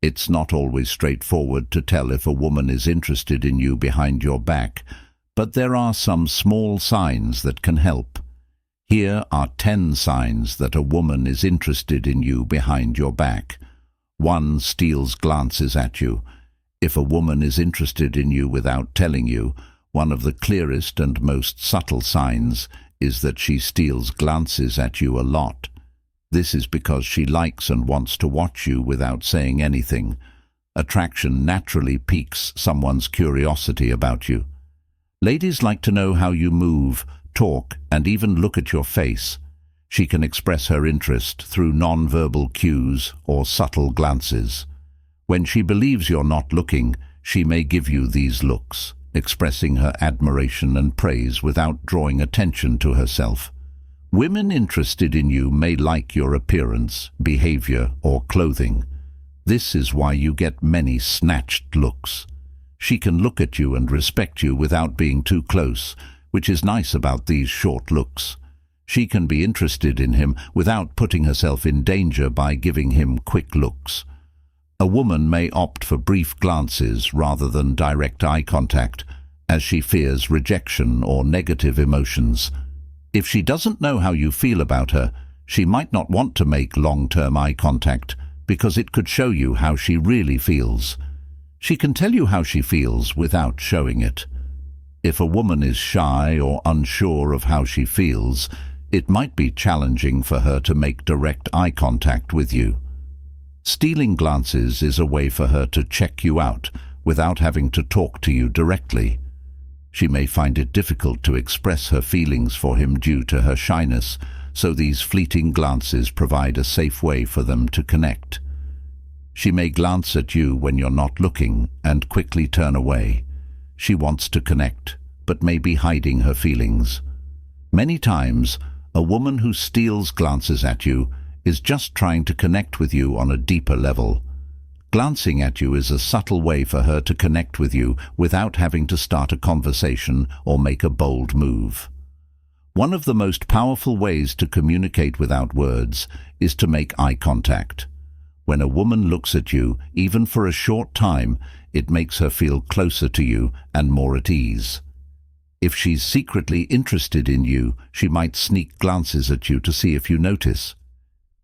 It's not always straightforward to tell if a woman is interested in you behind your back, but there are some small signs that can help. Here are 10 signs that a woman is interested in you behind your back. 1. Steals glances at you. If a woman is interested in you without telling you, one of the clearest and most subtle signs is that she steals glances at you a lot. This is because she likes and wants to watch you without saying anything. Attraction naturally piques someone's curiosity about you. Ladies like to know how you move, talk, and even look at your face. She can express her interest through non-verbal cues or subtle glances. When she believes you're not looking, she may give you these looks, expressing her admiration and praise without drawing attention to herself. Women interested in you may like your appearance, behavior, or clothing. This is why you get many snatched looks. She can look at you and respect you without being too close, which is nice about these short looks. She can be interested in him without putting herself in danger by giving him quick looks. A woman may opt for brief glances rather than direct eye contact, as she fears rejection or negative emotions. If she doesn't know how you feel about her, she might not want to make long-term eye contact because it could show you how she really feels. She can tell you how she feels without showing it. If a woman is shy or unsure of how she feels, it might be challenging for her to make direct eye contact with you. Stealing glances is a way for her to check you out without having to talk to you directly. She may find it difficult to express her feelings for him due to her shyness, so these fleeting glances provide a safe way for them to connect. She may glance at you when you're not looking and quickly turn away. She wants to connect, but may be hiding her feelings. Many times, a woman who steals glances at you is just trying to connect with you on a deeper level. Glancing at you is a subtle way for her to connect with you without having to start a conversation or make a bold move. One of the most powerful ways to communicate without words is to make eye contact. When a woman looks at you, even for a short time, it makes her feel closer to you and more at ease. If she's secretly interested in you, she might sneak glances at you to see if you notice.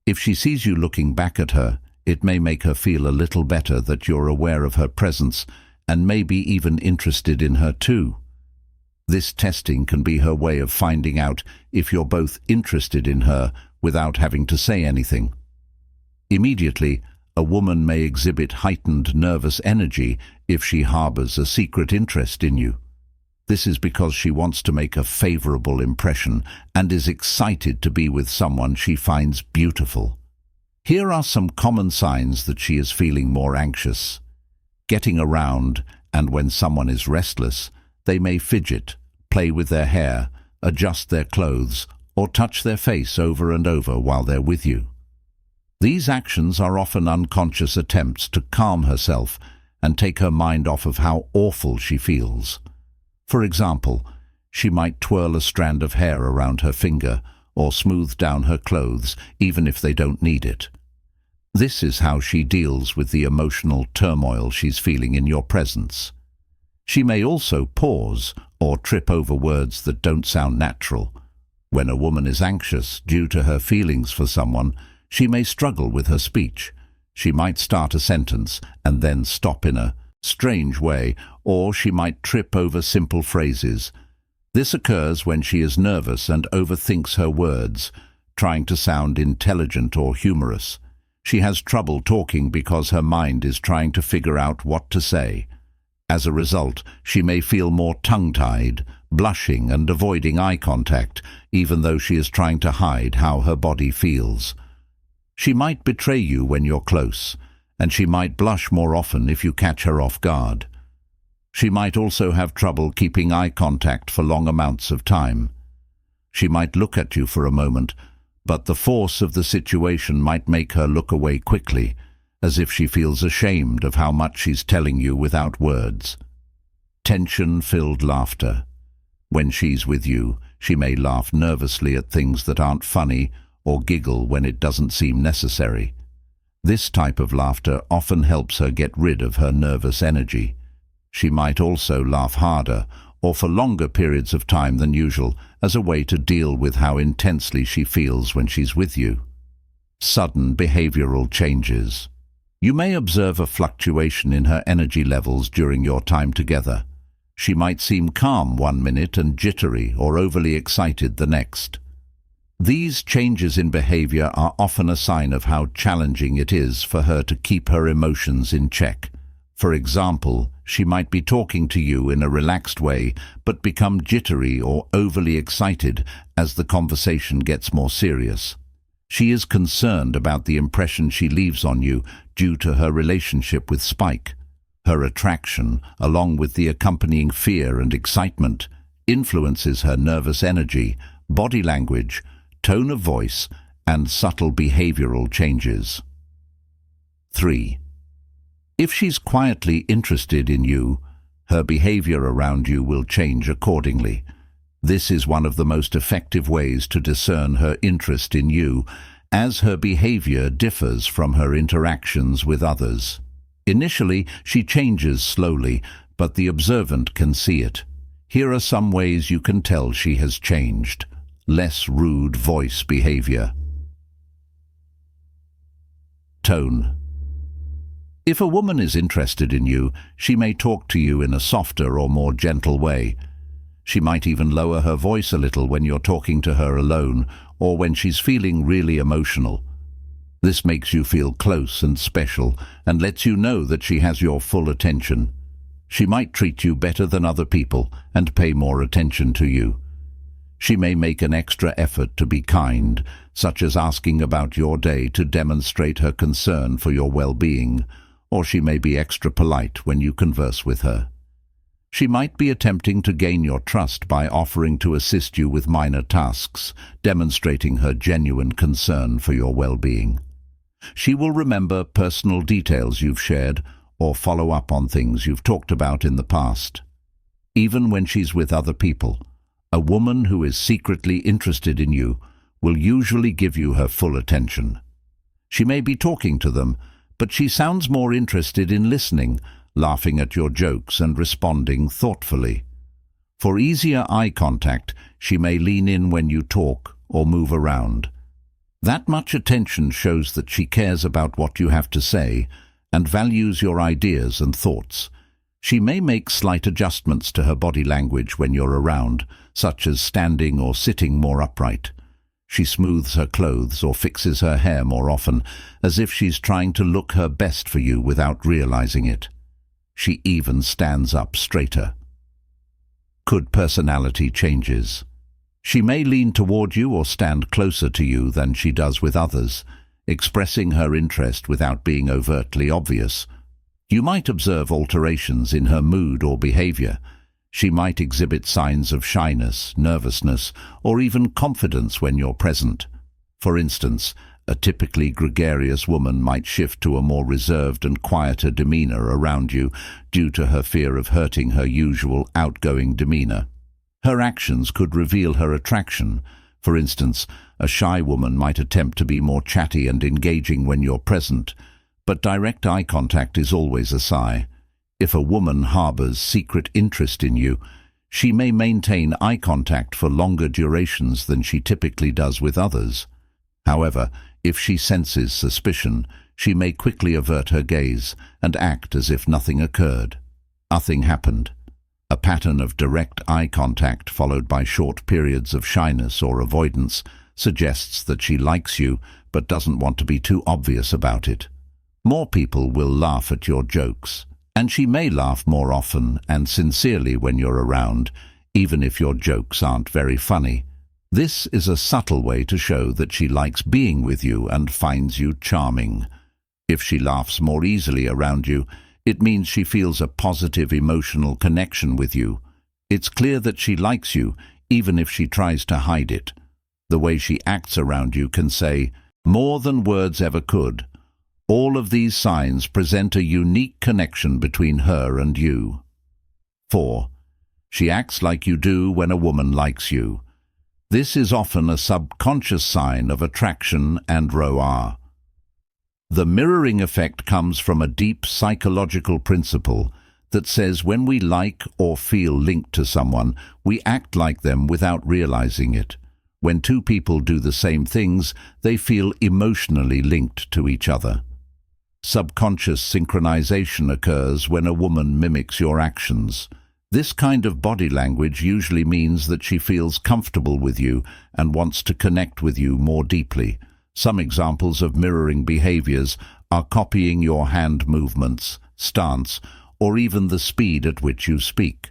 If she sees you looking back at her, it may make her feel a little better that you're aware of her presence and maybe even interested in her too. This testing can be her way of finding out if you're both interested in her without having to say anything. Immediately, a woman may exhibit heightened nervous energy if she harbors a secret interest in you. This is because she wants to make a favorable impression and is excited to be with someone she finds beautiful. Here are some common signs that she is feeling more anxious. Getting around, and when someone is restless, they may fidget, play with their hair, adjust their clothes, or touch their face over and over while they're with you. These actions are often unconscious attempts to calm herself and take her mind off of how awful she feels. For example, she might twirl a strand of hair around her finger or smooth down her clothes even if they don't need it. This is how she deals with the emotional turmoil she's feeling in your presence. She may also pause or trip over words that don't sound natural. When a woman is anxious due to her feelings for someone, she may struggle with her speech. She might start a sentence and then stop in a strange way, or she might trip over simple phrases. This occurs when she is nervous and overthinks her words, trying to sound intelligent or humorous. She has trouble talking because her mind is trying to figure out what to say. As a result, she may feel more tongue-tied, blushing and avoiding eye contact, even though she is trying to hide how her body feels. She might betray you when you're close, and she might blush more often if you catch her off guard. She might also have trouble keeping eye contact for long amounts of time. She might look at you for a moment, but the force of the situation might make her look away quickly, as if she feels ashamed of how much she's telling you without words. Tension-filled laughter. When she's with you, she may laugh nervously at things that aren't funny or giggle when it doesn't seem necessary. This type of laughter often helps her get rid of her nervous energy. She might also laugh harder or for longer periods of time than usual as a way to deal with how intensely she feels when she's with you. Sudden behavioral changes. You may observe a fluctuation in her energy levels during your time together. She might seem calm one minute and jittery or overly excited the next. These changes in behavior are often a sign of how challenging it is for her to keep her emotions in check. For example, she might be talking to you in a relaxed way but become jittery or overly excited as the conversation gets more serious. She is concerned about the impression she leaves on you due to her relationship with Spike. Her attraction, along with the accompanying fear and excitement, influences her nervous energy, body language, tone of voice, and subtle behavioral changes. 3. If she's quietly interested in you, her behavior around you will change accordingly. This is one of the most effective ways to discern her interest in you, as her behavior differs from her interactions with others. Initially, she changes slowly, but the observant can see it. Here are some ways you can tell she has changed. Less rude voice behavior. Tone. If a woman is interested in you, she may talk to you in a softer or more gentle way. She might even lower her voice a little when you're talking to her alone or when she's feeling really emotional. This makes you feel close and special and lets you know that she has your full attention. She might treat you better than other people and pay more attention to you. She may make an extra effort to be kind, such as asking about your day to demonstrate her concern for your well-being, or she may be extra polite when you converse with her. She might be attempting to gain your trust by offering to assist you with minor tasks, demonstrating her genuine concern for your well-being. She will remember personal details you've shared or follow up on things you've talked about in the past. Even when she's with other people, a woman who is secretly interested in you will usually give you her full attention. She may be talking to them, but she sounds more interested in listening, laughing at your jokes and responding thoughtfully. For easier eye contact, she may lean in when you talk or move around. That much attention shows that she cares about what you have to say and values your ideas and thoughts. She may make slight adjustments to her body language when you're around, such as standing or sitting more upright. She smooths her clothes or fixes her hair more often, as if she's trying to look her best for you without realizing it. She even stands up straighter. Could personality changes. She may lean toward you or stand closer to you than she does with others, expressing her interest without being overtly obvious. You might observe alterations in her mood or behavior. She might exhibit signs of shyness, nervousness, or even confidence when you're present. For instance, a typically gregarious woman might shift to a more reserved and quieter demeanor around you due to her fear of hurting her usual outgoing demeanor. Her actions could reveal her attraction. For instance, a shy woman might attempt to be more chatty and engaging when you're present, but direct eye contact is always a sign. If a woman harbors secret interest in you, she may maintain eye contact for longer durations than she typically does with others. However, if she senses suspicion, she may quickly avert her gaze and act as if nothing occurred. Nothing happened. A pattern of direct eye contact followed by short periods of shyness or avoidance suggests that she likes you but doesn't want to be too obvious about it. More people will laugh at your jokes, and she may laugh more often and sincerely when you're around, even if your jokes aren't very funny. This is a subtle way to show that she likes being with you and finds you charming. If she laughs more easily around you, it means she feels a positive emotional connection with you. It's clear that she likes you, even if she tries to hide it. The way she acts around you can say more than words ever could. All of these signs present a unique connection between her and you. 4. She acts like you do when a woman likes you. This is often a subconscious sign of attraction and roar. The mirroring effect comes from a deep psychological principle that says when we like or feel linked to someone, we act like them without realizing it. When two people do the same things, they feel emotionally linked to each other. Subconscious synchronization occurs when a woman mimics your actions. This kind of body language usually means that she feels comfortable with you and wants to connect with you more deeply. Some examples of mirroring behaviors are copying your hand movements, stance, or even the speed at which you speak.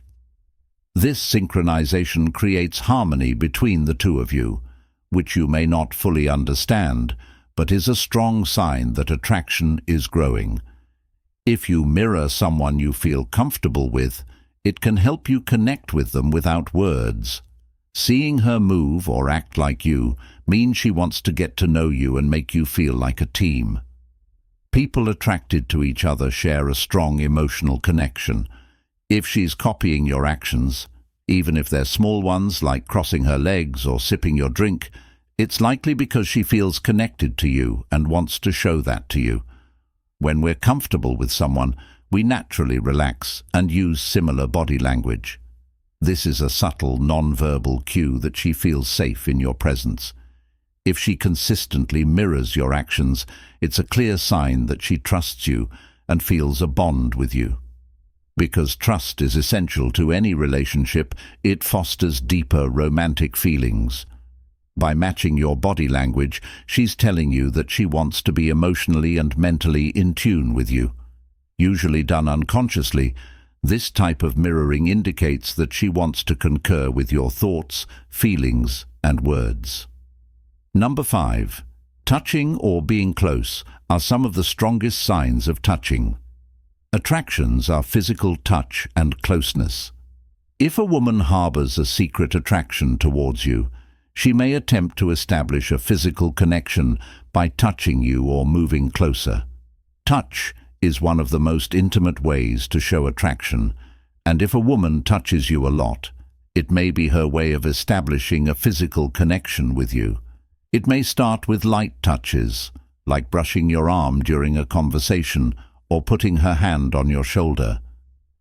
This synchronization creates harmony between the two of you, which you may not fully understand, but is a strong sign that attraction is growing. If you mirror someone you feel comfortable with, it can help you connect with them without words. Seeing her move or act like you means she wants to get to know you and make you feel like a team. People attracted to each other share a strong emotional connection. If she's copying your actions, even if they're small ones like crossing her legs or sipping your drink, it's likely because she feels connected to you and wants to show that to you. When we're comfortable with someone, we naturally relax and use similar body language. This is a subtle, non-verbal cue that she feels safe in your presence. If she consistently mirrors your actions, it's a clear sign that she trusts you and feels a bond with you. Because trust is essential to any relationship, it fosters deeper romantic feelings. By matching your body language, she's telling you that she wants to be emotionally and mentally in tune with you. Usually done unconsciously, this type of mirroring indicates that she wants to concur with your thoughts, feelings, and words. Number 5. Touching or being close are some of the strongest signs of touching. Attractions are physical touch and closeness. If a woman harbors a secret attraction towards you, she may attempt to establish a physical connection by touching you or moving closer. Touch is one of the most intimate ways to show attraction, and if a woman touches you a lot, it may be her way of establishing a physical connection with you. It may start with light touches, like brushing your arm during a conversation or putting her hand on your shoulder.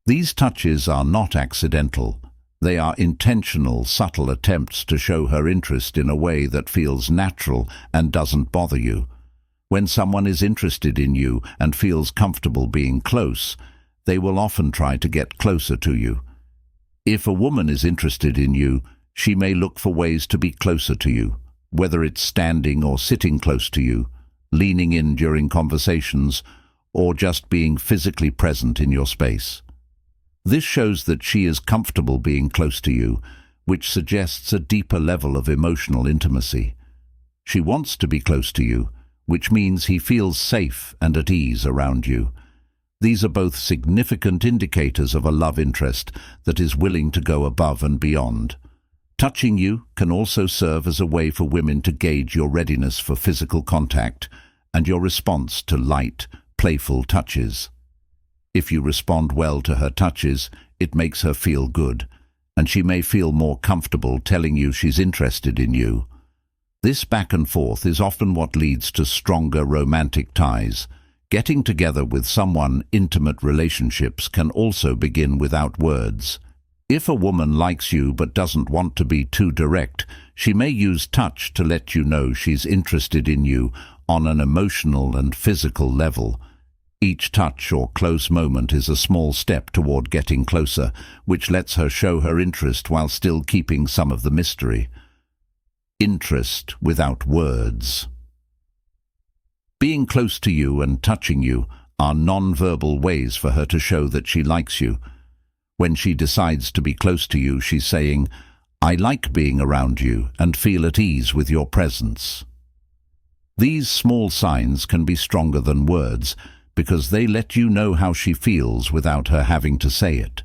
These touches are not accidental. They are intentional, subtle attempts to show her interest in a way that feels natural and doesn't bother you. When someone is interested in you and feels comfortable being close, they will often try to get closer to you. If a woman is interested in you, she may look for ways to be closer to you, whether it's standing or sitting close to you, leaning in during conversations, or just being physically present in your space. This shows that she is comfortable being close to you, which suggests a deeper level of emotional intimacy. She wants to be close to you, which means he feels safe and at ease around you. These are both significant indicators of a love interest that is willing to go above and beyond. Touching you can also serve as a way for women to gauge your readiness for physical contact and your response to light, playful touches. If you respond well to her touches, it makes her feel good, and she may feel more comfortable telling you she's interested in you. This back and forth is often what leads to stronger romantic ties. Getting together with someone, intimate relationships can also begin without words. If a woman likes you but doesn't want to be too direct, she may use touch to let you know she's interested in you on an emotional and physical level. Each touch or close moment is a small step toward getting closer, which lets her show her interest while still keeping some of the mystery. Interest without words. Being close to you and touching you are non-verbal ways for her to show that she likes you. When she decides to be close to you, she's saying, "I like being around you and feel at ease with your presence." These small signs can be stronger than words because they let you know how she feels without her having to say it.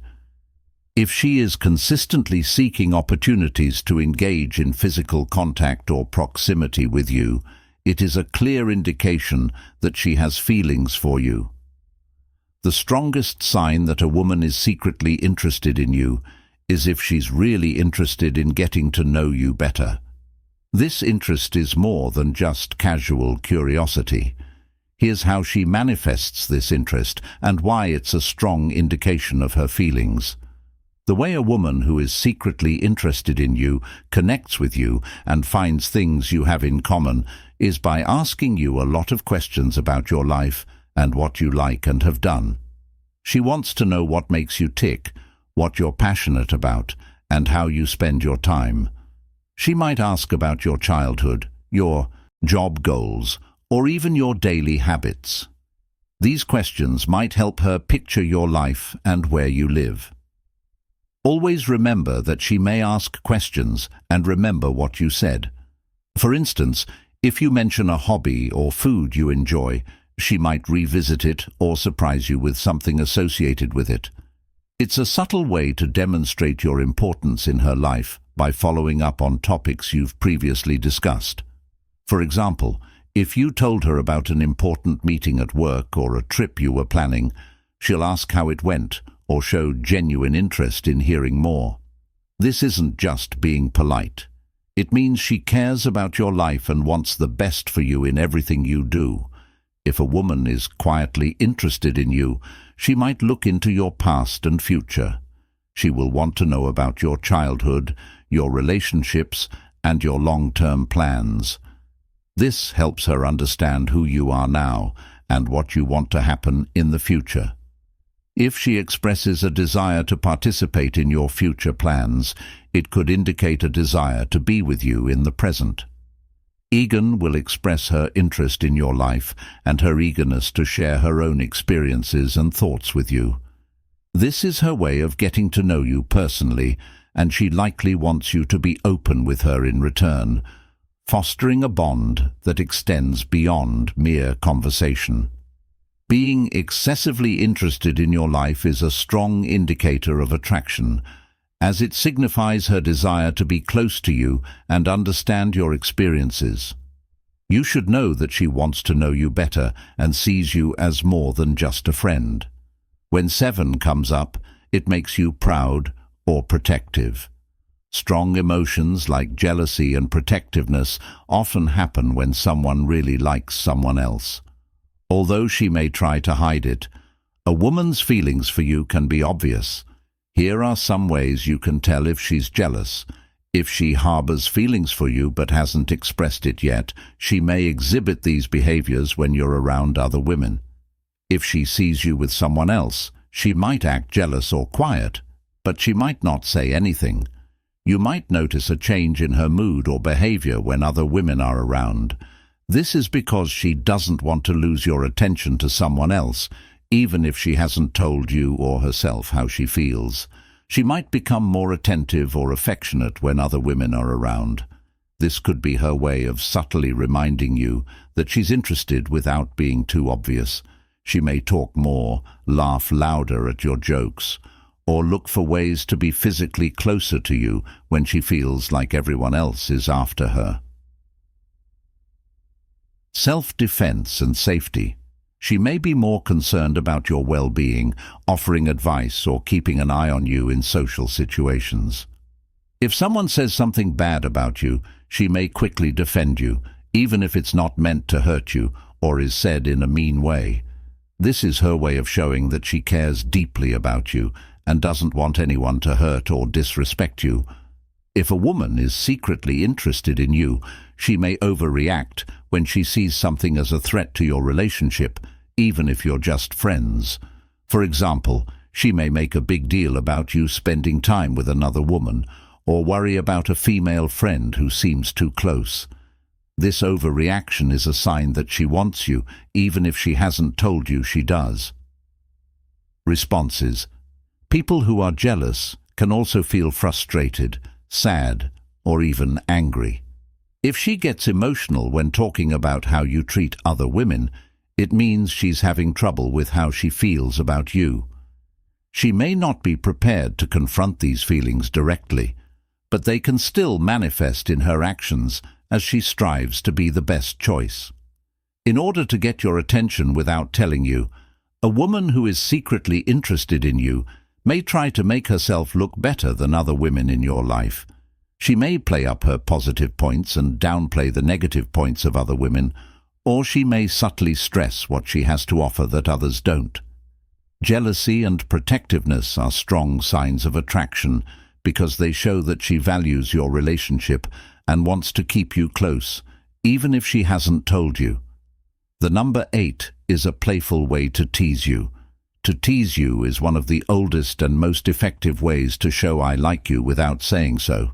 If she is consistently seeking opportunities to engage in physical contact or proximity with you, it is a clear indication that she has feelings for you. The strongest sign that a woman is secretly interested in you is if she's really interested in getting to know you better. This interest is more than just casual curiosity. Here's how she manifests this interest and why it's a strong indication of her feelings. The way a woman who is secretly interested in you connects with you and finds things you have in common is by asking you a lot of questions about your life and what you like and have done. She wants to know what makes you tick, what you're passionate about, and how you spend your time. She might ask about your childhood, your job goals, or even your daily habits. These questions might help her picture your life and where you live. Always remember that she may ask questions and remember what you said. For instance, if you mention a hobby or food you enjoy, she might revisit it or surprise you with something associated with it. It's a subtle way to demonstrate your importance in her life by following up on topics you've previously discussed. For example, if you told her about an important meeting at work or a trip you were planning, she'll ask how it went or show genuine interest in hearing more. This isn't just being polite. It means she cares about your life and wants the best for you in everything you do. If a woman is quietly interested in you, she might look into your past and future. She will want to know about your childhood, your relationships, and your long-term plans. This helps her understand who you are now and what you want to happen in the future. If she expresses a desire to participate in your future plans, it could indicate a desire to be with you in the present. Egan will express her interest in your life and her eagerness to share her own experiences and thoughts with you. This is her way of getting to know you personally, and she likely wants you to be open with her in return, fostering a bond that extends beyond mere conversation. Being excessively interested in your life is a strong indicator of attraction, as it signifies her desire to be close to you and understand your experiences. You should know that she wants to know you better and sees you as more than just a friend. When 7 comes up, it makes you proud or protective. Strong emotions like jealousy and protectiveness often happen when someone really likes someone else. Although she may try to hide it, a woman's feelings for you can be obvious. Here are some ways you can tell if she's jealous. If she harbors feelings for you but hasn't expressed it yet, she may exhibit these behaviors when you're around other women. If she sees you with someone else, she might act jealous or quiet, but she might not say anything. You might notice a change in her mood or behavior when other women are around. This is because she doesn't want to lose your attention to someone else, even if she hasn't told you or herself how she feels. She might become more attentive or affectionate when other women are around. This could be her way of subtly reminding you that she's interested without being too obvious. She may talk more, laugh louder at your jokes, or look for ways to be physically closer to you when she feels like everyone else is after her. Self-defense and safety. She may be more concerned about your well-being, offering advice or keeping an eye on you in social situations. If someone says something bad about you, she may quickly defend you, even if it's not meant to hurt you or is said in a mean way. This is her way of showing that she cares deeply about you and doesn't want anyone to hurt or disrespect you. If a woman is secretly interested in you, she may overreact when she sees something as a threat to your relationship, even if you're just friends. For example, she may make a big deal about you spending time with another woman, or worry about a female friend who seems too close. This overreaction is a sign that she wants you, even if she hasn't told you she does. Responses. People who are jealous can also feel frustrated, sad, or even angry. If she gets emotional when talking about how you treat other women, it means she's having trouble with how she feels about you. She may not be prepared to confront these feelings directly, but they can still manifest in her actions as she strives to be the best choice. In order to get your attention without telling you, a woman who is secretly interested in you may try to make herself look better than other women in your life. She may play up her positive points and downplay the negative points of other women, or she may subtly stress what she has to offer that others don't. Jealousy and protectiveness are strong signs of attraction because they show that she values your relationship and wants to keep you close, even if she hasn't told you. The number 8 is a playful way to tease you. To tease you is one of the oldest and most effective ways to show I like you without saying so.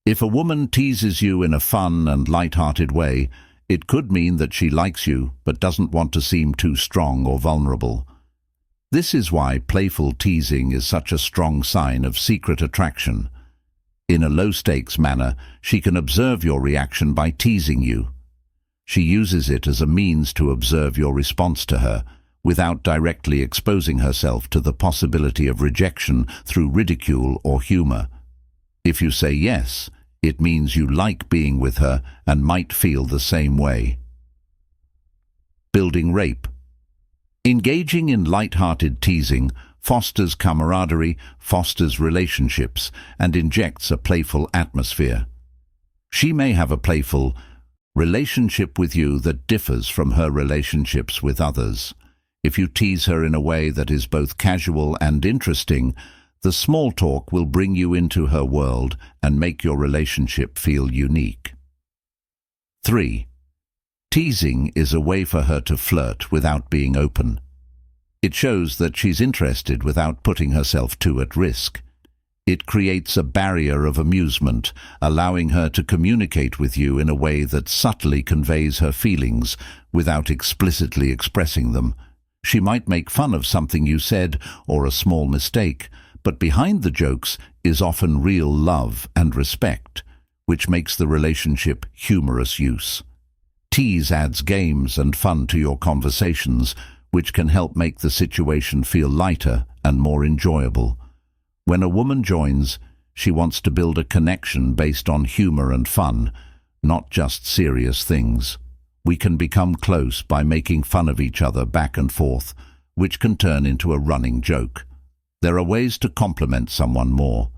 If a woman teases you in a fun and light-hearted way, it could mean that she likes you but doesn't want to seem too strong or vulnerable. This is why playful teasing is such a strong sign of secret attraction. In a low-stakes manner, she can observe your reaction by teasing you. She uses it as a means to observe your response to her, without directly exposing herself to the possibility of rejection through ridicule or humor. If you say yes, it means you like being with her and might feel the same way. Building rape. Engaging in light-hearted teasing fosters camaraderie, fosters relationships, and injects a playful atmosphere. She may have a playful relationship with you that differs from her relationships with others. If you tease her in a way that is both casual and interesting, the small talk will bring you into her world and make your relationship feel unique. 3. Teasing is a way for her to flirt without being open. It shows that she's interested without putting herself too at risk. It creates a barrier of amusement, allowing her to communicate with you in a way that subtly conveys her feelings without explicitly expressing them. She might make fun of something you said or a small mistake, but behind the jokes is often real love and respect, which makes the relationship humorous use. Tease adds games and fun to your conversations, which can help make the situation feel lighter and more enjoyable. When a woman joins, she wants to build a connection based on humor and fun, not just serious things. We can become close by making fun of each other back and forth, which can turn into a running joke. There are ways to compliment someone more.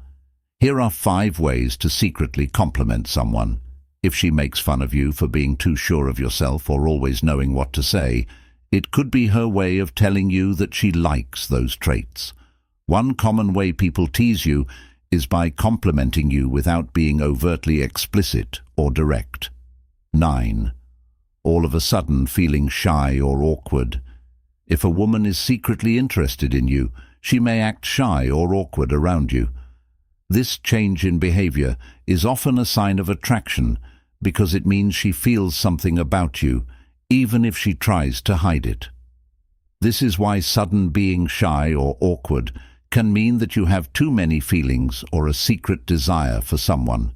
Here are 5 ways to secretly compliment someone. If she makes fun of you for being too sure of yourself or always knowing what to say, it could be her way of telling you that she likes those traits. One common way people tease you is by complimenting you without being overtly explicit or direct. 9. All of a sudden feeling shy or awkward. If a woman is secretly interested in you, she may act shy or awkward around you. This change in behavior is often a sign of attraction because it means she feels something about you, even if she tries to hide it. This is why sudden being shy or awkward can mean that you have too many feelings or a secret desire for someone.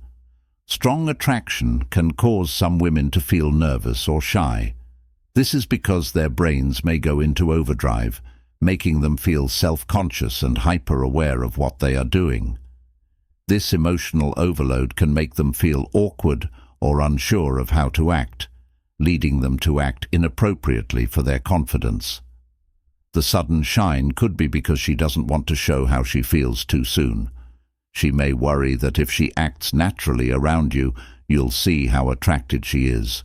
Strong attraction can cause some women to feel nervous or shy. This is because their brains may go into overdrive, making them feel self-conscious and hyper-aware of what they are doing. This emotional overload can make them feel awkward or unsure of how to act, leading them to act inappropriately for their confidence. The sudden shine could be because she doesn't want to show how she feels too soon. She may worry that if she acts naturally around you, you'll see how attracted she is.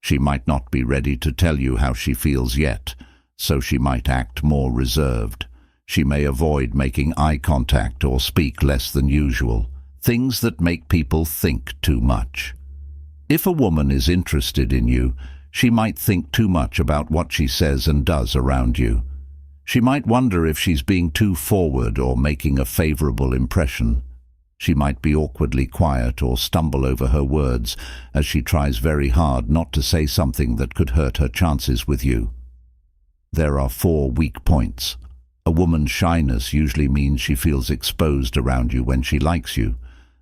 She might not be ready to tell you how she feels yet, so she might act more reserved. She may avoid making eye contact or speak less than usual, things that make people think too much. If a woman is interested in you, she might think too much about what she says and does around you. She might wonder if she's being too forward or making a favorable impression. She might be awkwardly quiet or stumble over her words as she tries very hard not to say something that could hurt her chances with you. There are 4 weak points. A woman's shyness usually means she feels exposed around you when she likes you.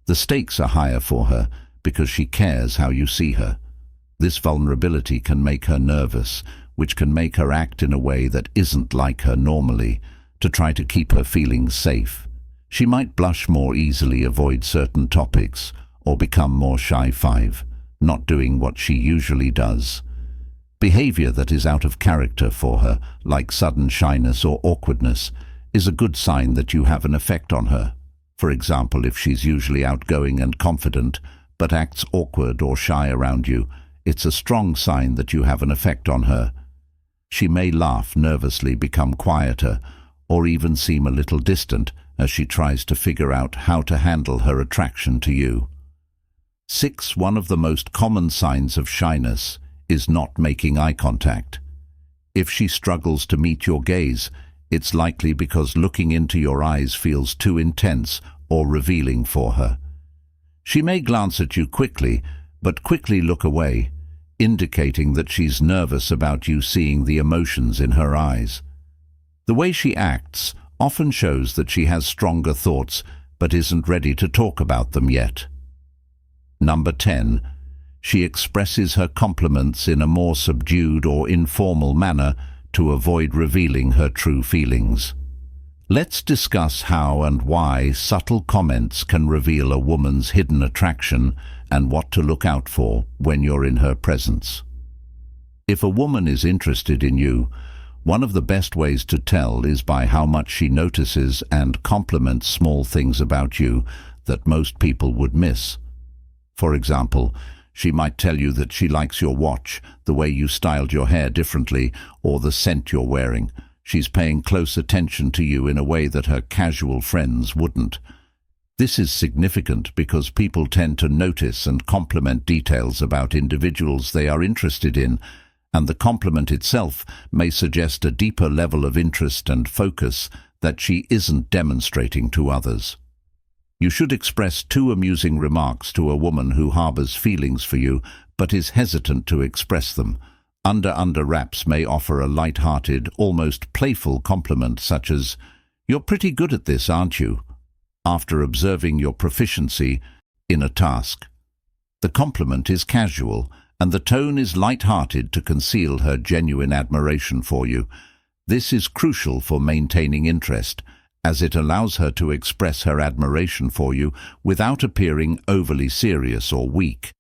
The stakes are higher for her because she cares how you see her. This vulnerability can make her nervous, which can make her act in a way that isn't like her normally, to try to keep her feelings safe. She might blush more easily, avoid certain topics, or become more shy. 5. Not doing what she usually does. Behavior that is out of character for her, like sudden shyness or awkwardness, is a good sign that you have an effect on her. For example, if she's usually outgoing and confident, but acts awkward or shy around you, it's a strong sign that you have an effect on her. She may laugh nervously, become quieter, or even seem a little distant as she tries to figure out how to handle her attraction to you. 6. One of the most common signs of shyness is not making eye contact. If she struggles to meet your gaze, it's likely because looking into your eyes feels too intense or revealing for her. She may glance at you quickly, but quickly look away, indicating that she's nervous about you seeing the emotions in her eyes. The way she acts often shows that she has stronger thoughts but isn't ready to talk about them yet. Number 10. She expresses her compliments in a more subdued or informal manner to avoid revealing her true feelings. Let's discuss how and why subtle comments can reveal a woman's hidden attraction and what to look out for when you're in her presence. If a woman is interested in you, one of the best ways to tell is by how much she notices and compliments small things about you that most people would miss. For example, she might tell you that she likes your watch, the way you styled your hair differently, or the scent you're wearing. She's paying close attention to you in a way that her casual friends wouldn't. This is significant because people tend to notice and compliment details about individuals they are interested in, and the compliment itself may suggest a deeper level of interest and focus that she isn't demonstrating to others. You should express 2 amusing remarks to a woman who harbors feelings for you but is hesitant to express them. Under wraps may offer a light-hearted, almost playful compliment such as, "You're pretty good at this, aren't you?" after observing your proficiency in a task. The compliment is casual, and the tone is light-hearted to conceal her genuine admiration for you. This is crucial for maintaining interest, as it allows her to express her admiration for you without appearing overly serious or weak.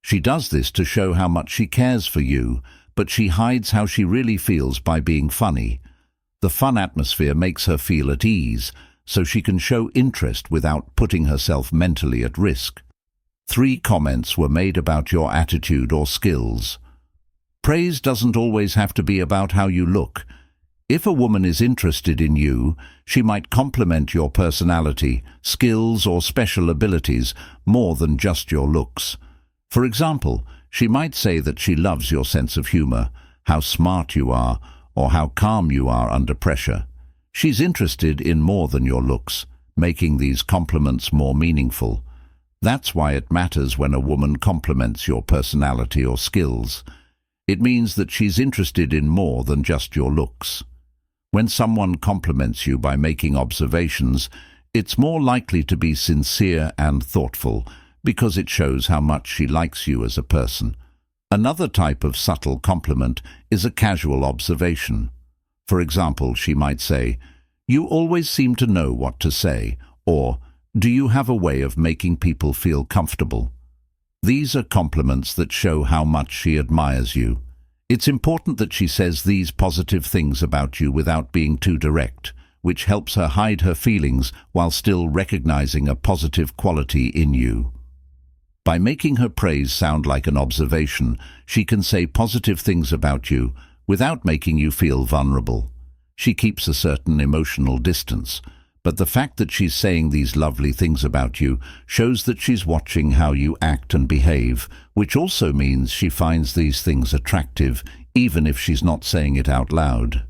She does this to show how much she cares for you, but she hides how she really feels by being funny. The fun atmosphere makes her feel at ease, so she can show interest without putting herself mentally at risk. 3 comments were made about your attitude or skills. Praise doesn't always have to be about how you look. If a woman is interested in you, she might compliment your personality, skills, or special abilities more than just your looks. For example, she might say that she loves your sense of humor, how smart you are, or how calm you are under pressure. She's interested in more than your looks, making these compliments more meaningful. That's why it matters when a woman compliments your personality or skills. It means that she's interested in more than just your looks. When someone compliments you by making observations, it's more likely to be sincere and thoughtful, because it shows how much she likes you as a person. Another type of subtle compliment is a casual observation. For example, she might say, "You always seem to know what to say," or "Do you have a way of making people feel comfortable?" These are compliments that show how much she admires you. It's important that she says these positive things about you without being too direct, which helps her hide her feelings while still recognizing a positive quality in you. By making her praise sound like an observation, she can say positive things about you without making you feel vulnerable. She keeps a certain emotional distance, but the fact that she's saying these lovely things about you shows that she's watching how you act and behave, which also means she finds these things attractive, even if she's not saying it out loud.